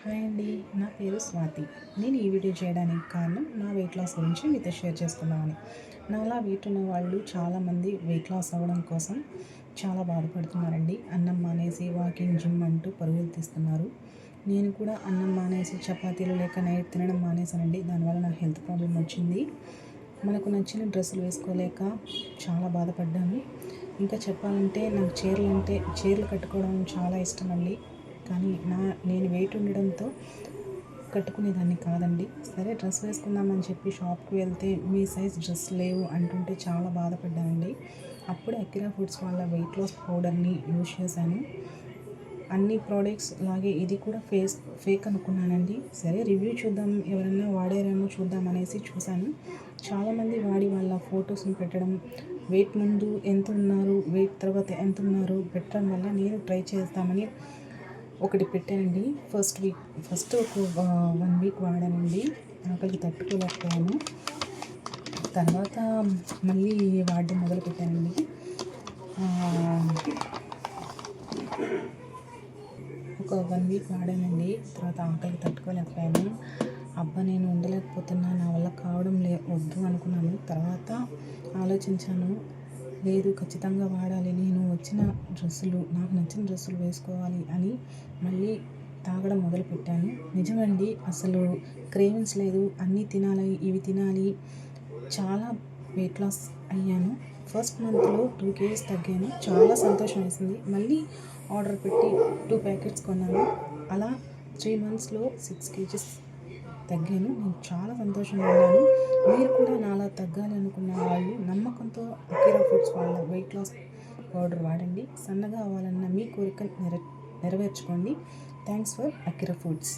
Hi అండి, నా పేరు స్వాతి. నేను ఈ వీడియో చేయడానికి కారణం నా వెయిట్ లాస్ గురించి మీతో షేర్ చేసుకుందామని. నాలా వెయిట్ ఉన్న వాళ్ళు చాలామంది వెయిట్ లాస్ అవ్వడం కోసం చాలా బాధపడుతున్నారండి. అన్నం మానేసి వాకింగ్, జిమ్ అంటూ పరుగులు తీస్తున్నారు. నేను కూడా అన్నం మానేసి చపాతీలు లేక నైట్ తినడం మానేశానండి. దానివల్ల నాకు హెల్త్ ప్రాబ్లం వచ్చింది. మనకు నచ్చిన డ్రెస్సులు వేసుకోలేక చాలా బాధపడ్డాను. ఇంకా చెప్పాలంటే నాకు చీరలు కట్టుకోవడం చాలా ఇష్టం అండి. కానీ నేను వెయిట్ ఉండడంతో కట్టుకునేదాన్ని కాదండి. సరే డ్రెస్ వేసుకుందామని చెప్పి షాప్కి వెళ్తే మీ సైజ్ డ్రెస్ లేవు అంటుంటే చాలా బాధపడ్డానండి. అప్పుడే అకిరా ఫుడ్స్ వాళ్ళ వెయిట్ లాస్ పౌడర్ని యూజ్ చేశాను. అన్ని ప్రోడక్ట్స్ లాగే ఇది కూడా ఫేక్ అనుకున్నానండి. సరే రివ్యూ చూద్దాం, ఎవరైనా వాడారేమో చూద్దాం అనేసి చూశాను. చాలామంది వాడి వాళ్ళ ఫొటోస్ని పెట్టడం, వెయిట్ ముందు ఎంత ఉన్నారు, వెయిట్ తర్వాత ఎంత ఉన్నారు పెట్టడం వల్ల నేను ట్రై చేద్దామని ఒకటి పెట్టానండి. ఫస్ట్ ఒక 1 వీక్ వాడానండి. ఆకలికి తట్టుకోలేకపోయాను. తర్వాత మళ్ళీ వాడడం మొదలుపెట్టానండి. ఒక 1 వీక్ వాడానండి. తర్వాత ఆకలికి తట్టుకోలేకపోయాను. అబ్బా నేను ఉండలేకపోతున్నా, నా వల్ల కావడం వద్దు అనుకున్నాను. తర్వాత ఆలోచించాను, లేదు ఖచ్చితంగా వాడాలి, నేను నాకు నచ్చిన డ్రెస్సులు వేసుకోవాలి అని మళ్ళీ తాగడం మొదలుపెట్టాను. నిజమండి, అసలు క్రేవింగ్స్ లేదు, అన్నీ తినాలి, ఇవి తినాలి. చాలా వెయిట్ లాస్ అయ్యాను. ఫస్ట్ మంత్లో 2 kgs తగ్గాను. చాలా సంతోషం వేసింది. మళ్ళీ ఆర్డర్ పెట్టి 2 ప్యాకెట్స్ కొన్నాను. అలా 3 monthsలో 6 kgs తగ్గాను. నేను చాలా సంతోషంగా ఉన్నాను. మీరు కూడా నాలా తగ్గాలి అనుకున్న వాళ్ళు నమ్మకంతో అకిరా ఫుడ్స్ వాళ్ళ వెయిట్ లాస్ పౌడర్ వాడండి. సన్నగా అవ్వాలన్న మీ కోరిక నెరవేర్చుకోండి. Thanks for Akira foods.